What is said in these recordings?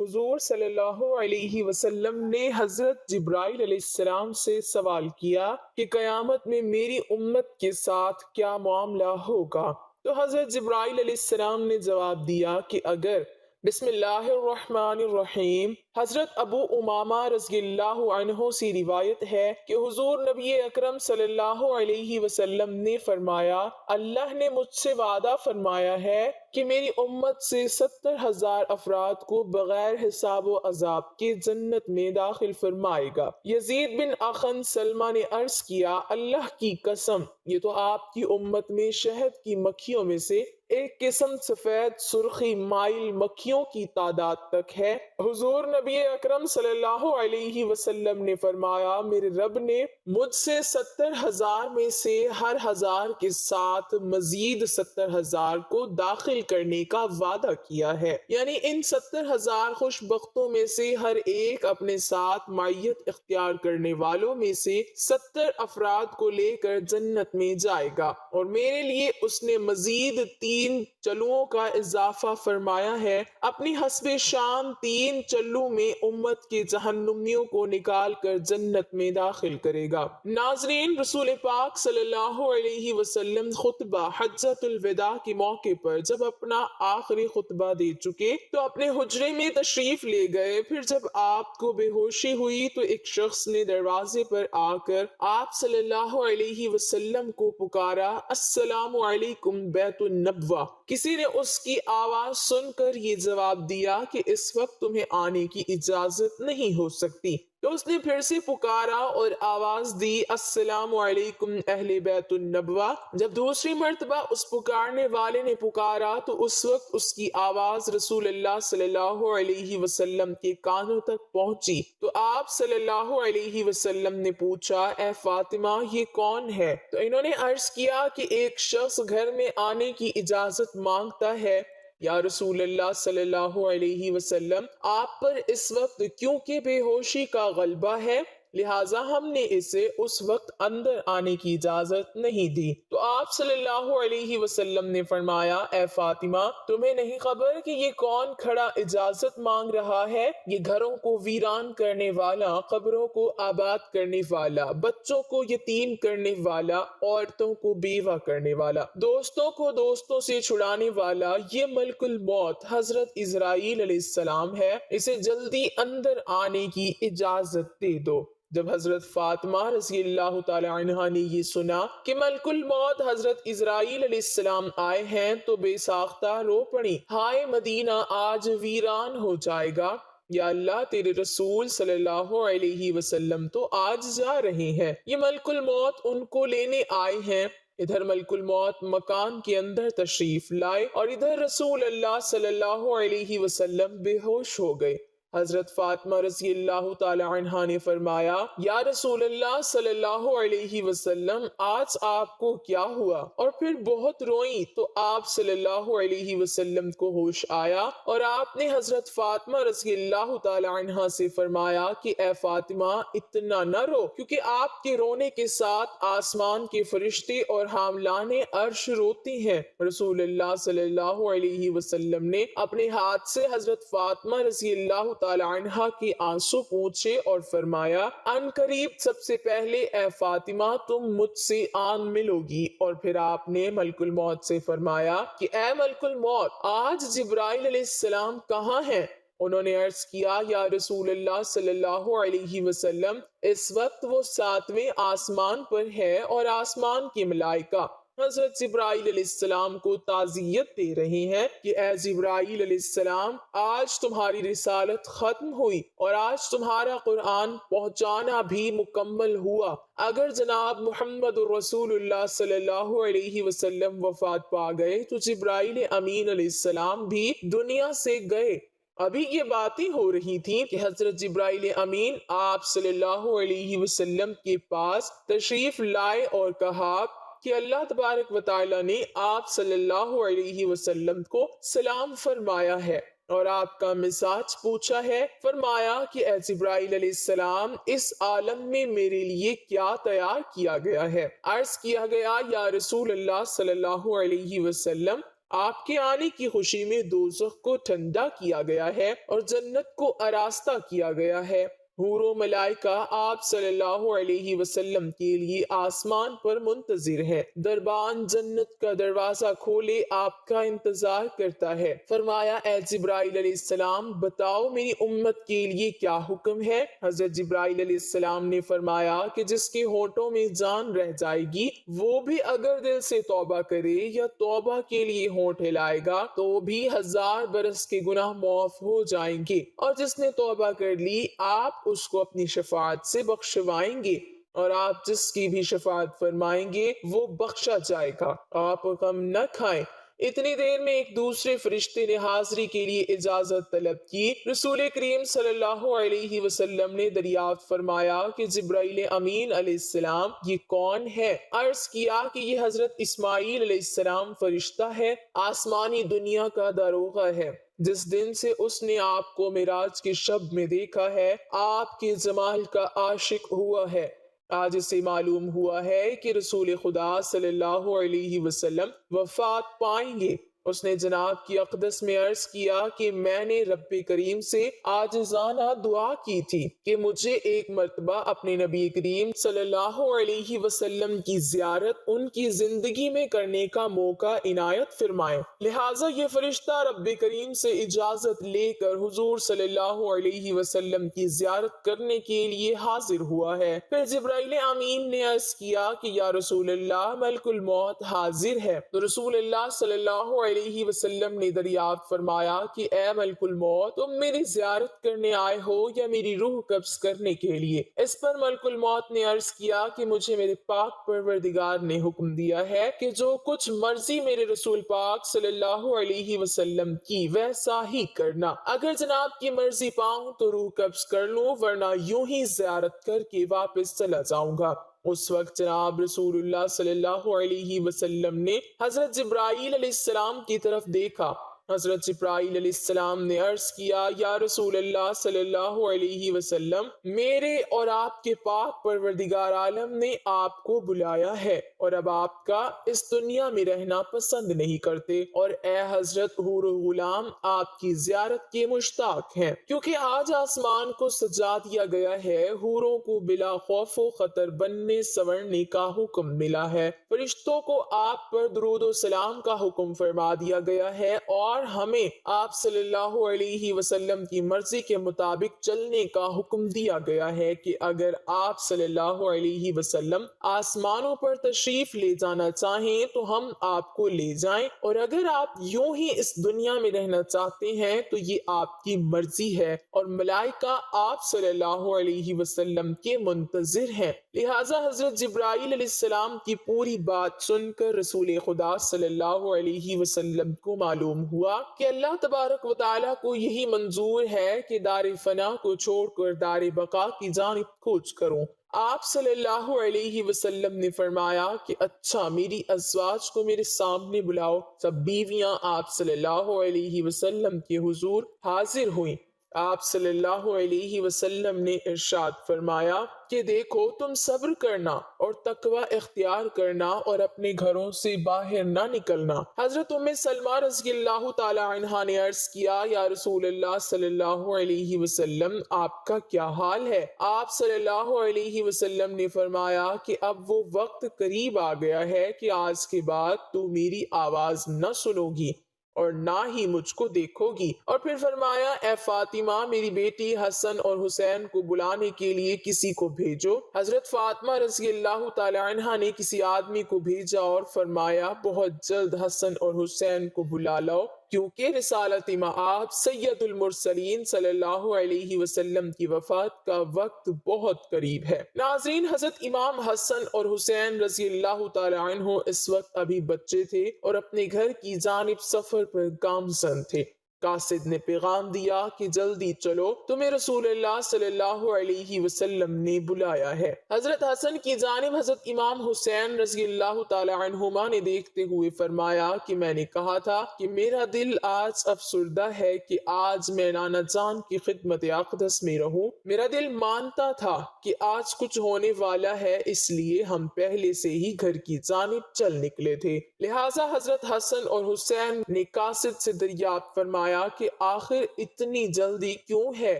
حضور صلی اللہ علیہ وسلم نے حضرت جبرائیل علیہ السلام سے سوال کیا کہ قیامت میں میری امت کے ساتھ کیا معاملہ ہوگا؟ تو حضرت جبرائیل علیہ السلام نے جواب دیا کہ اگر بسم اللہ الرحمن الرحیم۔ حضرت ابو امامہ رضی اللہ عنہ سے روایت ہے کہ حضور نبی اکرم صلی اللہ علیہ وسلم نے فرمایا، اللہ نے مجھ سے وعدہ فرمایا ہے کہ میری امت سے 70,000 افراد کو بغیر حساب و عذاب کے جنت میں داخل فرمائے گا۔ یزید بن اخن سلمہ نے عرض کیا، اللہ کی قسم، یہ تو آپ کی امت میں شہد کی مکھیوں میں سے ایک قسم سفید سرخی مائل مکھیوں کی تعداد تک ہے۔ حضور نبی اکرم صلی اللہ علیہ وسلم نے فرمایا، میرے رب نے مجھ سے 70,000 میں سے ہر 1000 کے ساتھ مزید 70,000 کو داخل کرنے کا وعدہ کیا ہے، یعنی ان 70,000 خوش بختوں میں سے ہر ایک اپنے ساتھ معیت اختیار کرنے والوں میں سے 70 افراد کو لے کر جنت میں جائے گا، اور میرے لیے اس نے مزید 3 چلوؤں کا اضافہ فرمایا ہے، اپنی حسب شان 3 چلو میں امت کے جہنمیوں کو نکال کر جنت میں داخل کرے گا۔ ناظرین، رسول پاک صلی اللہ علیہ وسلم خطبہ حجۃ الوداع کے موقع پر جب اپنا آخری خطبہ دے چکے تو اپنے حجرے میں تشریف لے گئے۔ پھر جب آپ کو بے ہوشی ہوئی تو ایک شخص نے دروازے پر آ کر آپ صلی اللہ علیہ وسلم کو پکارا، السلام علیکم بیت النبوہ۔ کسی نے اس کی آواز سن کر یہ جواب دیا کہ اس وقت تمہیں آنے کی اجازت نہیں ہو سکتی۔ تو اس نے پھر سے پکارا اور آواز دی، السلام علیکم اہل بیت النبوہ۔ جب دوسری مرتبہ اس پکارنے والے نے پکارا تو اس وقت اس کی آواز رسول اللہ صلی اللہ علیہ وسلم کے کانوں تک پہنچی۔ تو آپ صلی اللہ علیہ وسلم نے پوچھا، اے فاطمہ، یہ کون ہے؟ تو انہوں نے عرض کیا کہ ایک شخص گھر میں آنے کی اجازت مانگتا ہے۔ یا رسول اللہ صلی اللہ علیہ وسلم، آپ پر اس وقت کیونکہ بے ہوشی کا غلبہ ہے، لہٰذا ہم نے اسے اس وقت اندر آنے کی اجازت نہیں دی۔ تو آپ صلی اللہ علیہ وسلم نے فرمایا، اے فاطمہ، تمہیں نہیں خبر کہ یہ کون کھڑا اجازت مانگ رہا ہے؟ یہ گھروں کو ویران کرنے والا، قبروں کو آباد کرنے والا، بچوں کو یتیم کرنے والا، عورتوں کو بیوہ کرنے والا، دوستوں کو دوستوں سے چھڑانے والا، یہ ملک الموت حضرت عزرائیل علیہ السلام ہے، اسے جلدی اندر آنے کی اجازت دے دو۔ جب حضرت فاطمہ رضی اللہ تعالی عنہا نے یہ سنا کہ ملک الموت حضرت عزرائیل علیہ السلام آئے ہیں تو بے ساختہ رو پڑی، ہائے مدینہ آج ویران ہو جائے گا، یا اللہ تیرے رسول صلی اللہ علیہ وسلم تو آج جا رہے ہیں، یہ ملک الموت ان کو لینے آئے ہیں۔ ادھر ملک الموت مکان کے اندر تشریف لائے اور ادھر رسول اللہ صلی اللہ علیہ وسلم بے ہوش ہو گئے۔ حضرت فاطمہ رضی اللہ تعالی عنہا نے فرمایا، یا رسول اللہ صلی اللہ علیہ وسلم، آج آپ کو کیا ہوا؟ اور پھر بہت روئیں تو آپ صلی اللہ علیہ وسلم کو ہوش آیا اور آپ نے حضرت فاطمہ رضی اللہ تعالی عنہا سے فرمایا کہ اے فاطمہ، اتنا نہ رو، کیونکہ آپ کے رونے کے ساتھ آسمان کے فرشتے اور حاملان عرش روتے ہیں۔ رسول اللہ صلی اللہ علیہ وسلم نے اپنے ہاتھ سے حضرت فاطمہ رضی اللہ تعالی عنہا کے آنسو پوچھے اور فرمایا، ان قریب سب سے پہلے اے فاطمہ تم مجھ سے آن ملو گی۔ اور پھر آپ نے ملک الموت سے فرمایا کہ اے ملک الموت، آج جبرائیل علیہ السلام کہاں ہیں؟ انہوں نے عرض کیا، یا رسول اللہ صلی اللہ علیہ وسلم، اس وقت وہ 7ویں آسمان پر ہے اور آسمان کے ملائکہ حضرت جبرائیل علیہ السلام کو تعزیت دے رہے ہیں کہ اے جبرائیل علیہ السلام، آج تمہاری رسالت ختم ہوئی اور آج تمہارا قرآن پہنچانا بھی مکمل ہوا۔ اگر جناب محمد رسول اللہ صلی اللہ علیہ وسلم وفات پا گئے تو جبرائیل امین علیہ السلام بھی دنیا سے گئے۔ ابھی یہ باتیں ہو رہی تھیں کہ حضرت جبرائیل امین آپ صلی اللہ علیہ وسلم کے پاس تشریف لائے اور کہا کہ اللہ تبارک و تعالی نے آپ صلی اللہ علیہ وسلم کو سلام فرمایا ہے اور آپ کا مزاج پوچھا ہے۔ فرمایا کہ اے جبرائیل علیہ السلام، اس عالم میں میرے لیے کیا تیار کیا گیا ہے؟ عرض کیا گیا، یا رسول اللہ صلی اللہ علیہ وسلم، آپ کے آنے کی خوشی میں دوزخ کو ٹھنڈا کیا گیا ہے اور جنت کو آراستہ کیا گیا ہے۔ حور و ملائکہ آپ صلی اللہ علیہ وسلم کے لیے آسمان پر منتظر ہے۔ دربان جنت کا دروازہ کھولے آپ کا انتظار کرتا ہے۔ فرمایا اے جبرائیل علیہ السلام بتاؤ میری امت کے لیے کیا حکم ہے؟ حضرت جبرائیل علیہ السلام نے فرمایا کہ جس کے ہونٹوں میں جان رہ جائے گی وہ بھی اگر دل سے توبہ کرے یا توبہ کے لیے ہونٹ ہلائے گا تو بھی 1000 برس کے گناہ معاف ہو جائیں گے، اور جس نے توبہ کر لی آپ اس کو اپنی شفاعت سے بخشوائیں گے، اور آپ جس کی بھی شفاعت فرمائیں گے وہ بخشا جائے گا۔ آپ غم نہ کھائیں۔ اتنی دیر میں ایک دوسرے فرشتے نے حاضری کے لیے اجازت طلب کی۔ رسول کریم صلی اللہ علیہ وسلم نے دریافت فرمایا کہ جبرائیل امین علیہ السلام یہ کون ہے؟ عرض کیا کہ یہ حضرت اسماعیل علیہ السلام فرشتہ ہے، آسمانی دنیا کا داروغہ ہے۔ جس دن سے اس نے آپ کو معراج کی شب میں دیکھا ہے آپ کے جمال کا عاشق ہوا ہے۔ آج اسے معلوم ہوا ہے کہ رسول خدا صلی اللہ علیہ وسلم وفات پائیں گے۔ اس نے جناب کی اقدس میں عرض کیا کہ میں نے رب کریم سے عاجزانہ دعا کی تھی کہ مجھے ایک مرتبہ اپنے نبی کریم صلی اللہ علیہ وسلم کی زیارت ان کی زندگی میں کرنے کا موقع عنایت فرمائے، لہٰذا یہ فرشتہ رب کریم سے اجازت لے کر حضور صلی اللہ علیہ وسلم کی زیارت کرنے کے لیے حاضر ہوا ہے۔ پھر جبرائیل امین نے عرض کیا کہ یا رسول اللہ ملک الموت حاضر ہے، تو رسول اللہ صلی اللہ علیہ وسلم نے دریافت فرمایا کہ اے ملک الموت تم میری زیارت کرنے آئے ہو یا میری روح قبض کرنے کے لیے؟ اس پر ملک الموت نے عرض کیا کہ مجھے میرے پاک پروردگار نے حکم دیا ہے کہ جو کچھ مرضی میرے رسول پاک صلی اللہ علیہ وسلم کی ویسا ہی کرنا، اگر جناب کی مرضی پاؤں تو روح قبض کر لوں ورنہ یوں ہی زیارت کر کے واپس چلا جاؤں گا۔ اس وقت جناب رسول اللہ صلی اللہ علیہ وسلم نے حضرت جبرائیل علیہ السلام کی طرف دیکھا۔ حضرت جبرائیل علیہ السلام نے عرض کیا یا رسول اللہ صلی اللہ علیہ وسلم میرے اور آپ کے پاک پروردگار عالم نے آپ کو بلایا ہے اور اب آپ کا اس دنیا میں رہنا پسند نہیں کرتے، اور اے حضرت حور و غلام آپ کی زیارت کے مشتاق ہیں، کیونکہ آج آسمان کو سجا دیا گیا ہے، حوروں کو بلا خوف و خطر بننے سنورنے کا حکم ملا ہے، فرشتوں کو آپ پر درود و سلام کا حکم فرما دیا گیا ہے، اور ہمیں آپ صلی اللہ علیہ وسلم کی مرضی کے مطابق چلنے کا حکم دیا گیا ہے کہ اگر آپ صلی اللہ علیہ وسلم آسمانوں پر تشریف لے جانا چاہیں تو ہم آپ کو لے جائیں، اور اگر آپ یوں ہی اس دنیا میں رہنا چاہتے ہیں تو یہ آپ کی مرضی ہے، اور ملائکہ آپ صلی اللہ علیہ وسلم کے منتظر ہیں۔ لہٰذا حضرت جبرائیل علیہ السلام کی پوری بات سن کر رسول خدا صلی اللہ علیہ وسلم کو معلوم ہوا کہ اللہ تبارک و تعالیٰ کو یہی منظور ہے کہ دار فنا کو چھوڑ کر دار بقا کی جانب کوچ کروں۔ آپ صلی اللہ علیہ وسلم نے فرمایا کہ اچھا میری ازواج کو میرے سامنے بلاؤ۔ سب بیویاں آپ صلی اللہ علیہ وسلم کے حضور حاضر ہوئیں۔ آپ صلی اللہ علیہ وسلم نے ارشاد فرمایا کہ دیکھو تم صبر کرنا اور تقوی اختیار کرنا اور اپنے گھروں سے باہر نہ نکلنا۔ حضرت ام سلمہ رضی اللہ تعالی عنہا نے عرض کیا یا رسول اللہ صلی اللہ علیہ وسلم آپ کا کیا حال ہے؟ آپ صلی اللہ علیہ وسلم نے فرمایا کہ اب وہ وقت قریب آ گیا ہے کہ آج کے بعد تو میری آواز نہ سنو گی اور نہ ہی مجھ کو دیکھو گی، اور پھر فرمایا اے فاطمہ میری بیٹی حسن اور حسین کو بلانے کے لیے کسی کو بھیجو۔ حضرت فاطمہ رضی اللہ تعالی عنہا نے کسی آدمی کو بھیجا اور فرمایا بہت جلد حسن اور حسین کو بلا لاؤ، کیونکہ رسالت مآب سید المرسلین صلی اللہ علیہ وسلم کی وفات کا وقت بہت قریب ہے۔ ناظرین، حضرت امام حسن اور حسین رضی اللہ تعالی عنہ اس وقت ابھی بچے تھے اور اپنے گھر کی جانب سفر پر گامزن تھے۔ قاصد نے پیغام دیا کہ جلدی چلو، تمہیں رسول اللہ صلی اللہ علیہ وسلم نے بلایا ہے۔ حضرت حسن کی جانب حضرت امام حسین رضی اللہ تعالی عنہما نے دیکھتے ہوئے فرمایا کہ میں نے کہا تھا کہ میرا دل آج افسردہ ہے کہ آج میں نانا جان کی خدمت اقدس میں رہوں۔ میرا دل مانتا تھا کہ آج کچھ ہونے والا ہے، اس لیے ہم پہلے سے ہی گھر کی جانب چل نکلے تھے۔ لہٰذا حضرت حسن اور حسین نے قاصد سے دریافت فرمایا کہ آخر اتنی جلدی کیوں ہے؟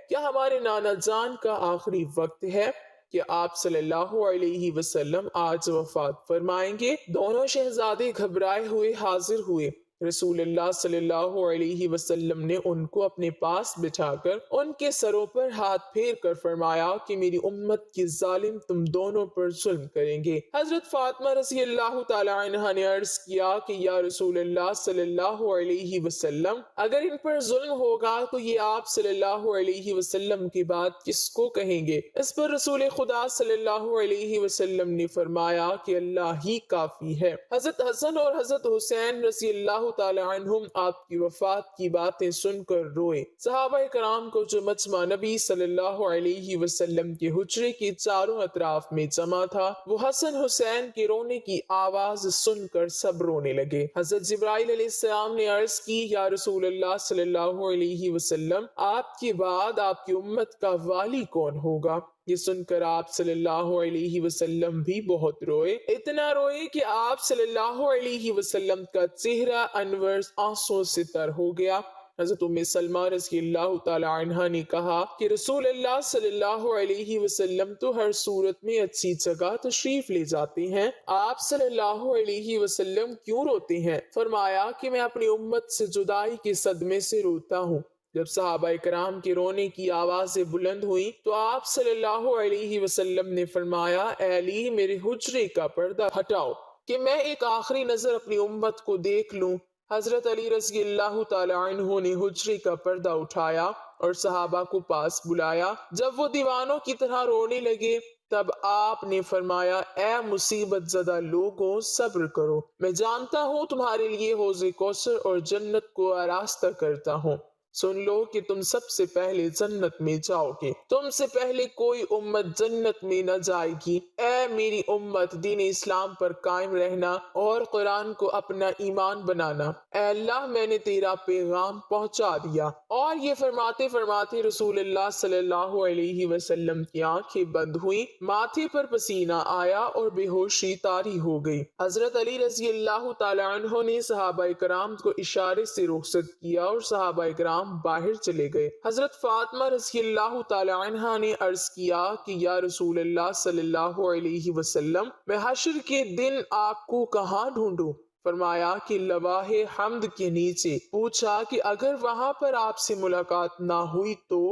کیا ہمارے نانا جان کا آخری وقت ہے کہ آپ صلی اللہ علیہ وسلم آج وفات فرمائیں گے؟ دونوں شہزادے گھبرائے ہوئے حاضر ہوئے۔ رسول اللہ صلی اللہ علیہ وسلم نے ان کو اپنے پاس بٹھا کر ان کے سروں پر ہاتھ پھیر کر فرمایا کہ میری امت کے ظالم تم دونوں پر ظلم کریں گے۔ حضرت فاطمہ رضی اللہ تعالی عنہا نے عرض کیا کہ یا رسول اللہ صلی اللہ علیہ وسلم، اگر ان پر ظلم ہوگا تو یہ آپ صلی اللہ علیہ وسلم کی بات کس کو کہیں گے؟ اس پر رسول خدا صلی اللہ علیہ وسلم نے فرمایا کہ اللہ ہی کافی ہے۔ حضرت حسن اور حضرت حسین رضی اللہ تعالی عنہم آپ کی وفات کی باتیں سن کر روئے۔ صحابہ کرام کو جو مجمع نبی صلی اللہ علیہ وسلم کے حجرے کے چاروں اطراف میں جمع تھا، وہ حسن حسین کے رونے کی آواز سن کر سب رونے لگے۔ حضرت جبرائیل علیہ السلام نے عرض کی، یا رسول اللہ صلی اللہ علیہ وسلم، آپ کے بعد آپ کی امت کا والی کون ہوگا؟ یہ سن کر آپ صلی اللہ علیہ وسلم بھی بہت روئے، اتنا روئے کہ آپ صلی اللہ علیہ وسلم کا چہرہ انور آنسوں سے تر ہو گیا۔ حضرت ام سلمہ رضی اللہ تعالی عنہا نے کہا کہ رسول اللہ صلی اللہ علیہ وسلم تو ہر صورت میں اچھی جگہ تشریف لے جاتے ہیں، آپ صلی اللہ علیہ وسلم کیوں روتے ہیں؟ فرمایا کہ میں اپنی امت سے جدائی کے صدمے سے روتا ہوں۔ جب صحابہ کرام کے رونے کی آوازیں بلند ہوئیں تو آپ صلی اللہ علیہ وسلم نے فرمایا، اے علی، میرے حجرے کا پردہ ہٹاؤ کہ میں ایک آخری نظر اپنی امت کو دیکھ لوں۔ حضرت علی رضی اللہ تعالی عنہ نے حجرے کا پردہ اٹھایا اور صحابہ کو پاس بلایا۔ جب وہ دیوانوں کی طرح رونے لگے تب آپ نے فرمایا، اے مصیبت زدہ لوگوں، صبر کرو، میں جانتا ہوں تمہارے لیے حوض کوثر اور جنت کو آراستہ کرتا ہوں۔ سن لو کہ تم سب سے پہلے جنت میں جاؤ گے، تم سے پہلے کوئی امت جنت میں نہ جائے گی۔ اے میری امت، دین اسلام پر قائم رہنا اور قرآن کو اپنا ایمان بنانا۔ اے اللہ، میں نے تیرا پیغام پہنچا دیا۔ اور یہ فرماتے فرماتے رسول اللہ صلی اللہ علیہ وسلم کی آنکھیں بند ہوئیں، ماتھے پر پسینہ آیا اور بے ہوشی طاری ہو گئی۔ حضرت علی رضی اللہ تعالی عنہ نے صحابہ کرام کو اشارے سے رخصت کیا اور صحابہ کرام باہر چلے گئے۔ حضرت فاطمہ رضی اللہ تعالی عنہا نے عرض کیا کہ یا رسول اللہ صلی اللہ علیہ وسلم، میں حشر کے دن آپ کو کہاں ڈھونڈوں؟ فرمایا کہ لواح حمد کے نیچے۔ پوچھا کہ اگر وہاں پر آپ سے ملاقات نہ ہوئی تو؟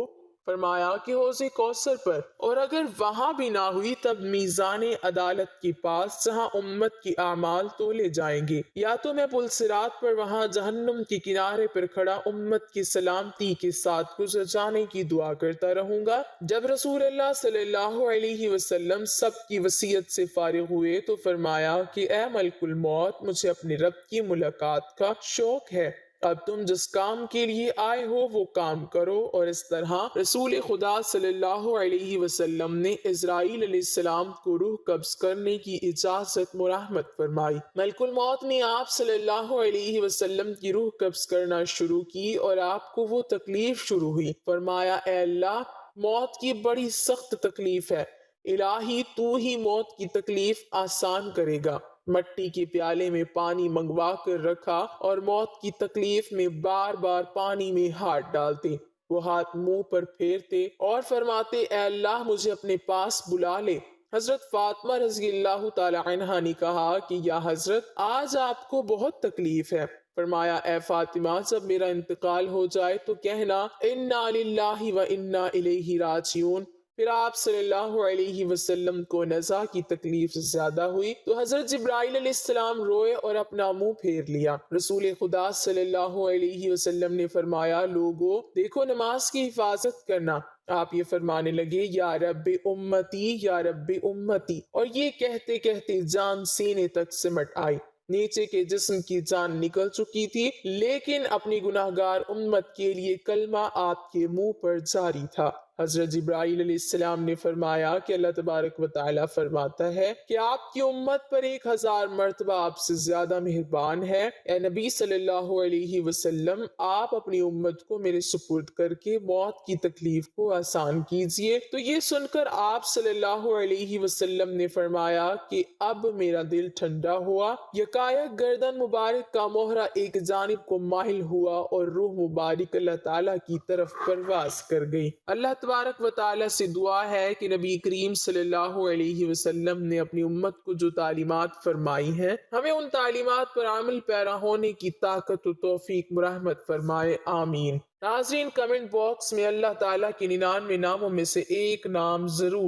فرمایا کہ حوض کوثر پر، اور اگر وہاں بھی نہ ہوئی تب میزان عدالت کے پاس جہاں امت کی اعمال تولے جائیں گے، یا تو میں پل صراط پر وہاں جہنم کے کنارے پر کھڑا امت کی سلامتی کے ساتھ گزر جانے کی دعا کرتا رہوں گا۔ جب رسول اللہ صلی اللہ علیہ وسلم سب کی وصیت سے فارغ ہوئے تو فرمایا کہ اے ملک الموت، مجھے اپنے رب کی ملاقات کا شوق ہے، اب تم جس کام کے لیے آئے ہو وہ کام کرو۔ اور اس طرح رسول خدا صلی اللہ علیہ وسلم نے اسرائیل علیہ السلام کو روح قبض کرنے کی اجازت مرحمت فرمائی۔ ملک الموت نے آپ صلی اللہ علیہ وسلم کی روح قبض کرنا شروع کی اور آپ کو وہ تکلیف شروع ہوئی۔ فرمایا، اے اللہ، موت کی بڑی سخت تکلیف ہے، الہی تو ہی موت کی تکلیف آسان کرے گا۔ مٹی کے پیالے میں پانی منگوا کر رکھا اور موت کی تکلیف میں بار بار پانی میں ہاتھ ڈالتے، وہ ہاتھ منہ پر پھیرتے اور فرماتے، اے اللہ، مجھے اپنے پاس بلا لے۔ حضرت فاطمہ رضی اللہ تعالی عنہا نے کہا کہ یا حضرت، آج آپ کو بہت تکلیف ہے۔ فرمایا، اے فاطمہ، جب میرا انتقال ہو جائے تو کہنا انا للہ و انا الیہ راجعون۔ پھر آپ صلی اللہ علیہ وسلم کو نزع کی تکلیف زیادہ ہوئی تو حضرت جبرائیل علیہ السلام روئے اور اپنا منہ پھیر لیا۔ رسول خدا صلی اللہ علیہ وسلم نے فرمایا، لوگو دیکھو، نماز کی حفاظت کرنا۔ آپ یہ فرمانے لگے، یا رب امتی، یا رب امتی، اور یہ کہتے کہتے جان سینے تک سمٹ آئی۔ نیچے کے جسم کی جان نکل چکی تھی، لیکن اپنی گناہگار امت کے لیے کلمہ آپ کے منہ پر جاری تھا۔ حضرت جبرائیل علیہ السلام نے فرمایا کہ اللہ تبارک و تعالیٰ فرماتا ہے کہ آپ کی امت پر 1000 مرتبہ آپ سے زیادہ مہربان ہے۔ اے نبی صلی اللہ علیہ وسلم، آپ اپنی امت کو میرے سپرد کر کے موت کی تکلیف کو آسان کیجئے۔ تو یہ سن کر آپ صلی اللہ علیہ وسلم نے فرمایا کہ اب میرا دل ٹھنڈا ہوا۔ یکایک گردن مبارک کا مہرہ ایک جانب کو مائل ہوا اور روح مبارک اللہ تعالیٰ کی طرف پرواز کر گئی۔ اللہ تبارک و تعالیٰ سے دعا ہے کہ نبی کریم صلی اللہ علیہ وسلم نے اپنی امت کو جو تعلیمات فرمائی ہیں، ہمیں ان تعلیمات پر عمل پیرا ہونے کی طاقت و توفیق مرحمت فرمائے، آمین۔ ناظرین، کمنٹ باکس میں اللہ تعالیٰ کے 99 ناموں میں سے ایک نام ضرور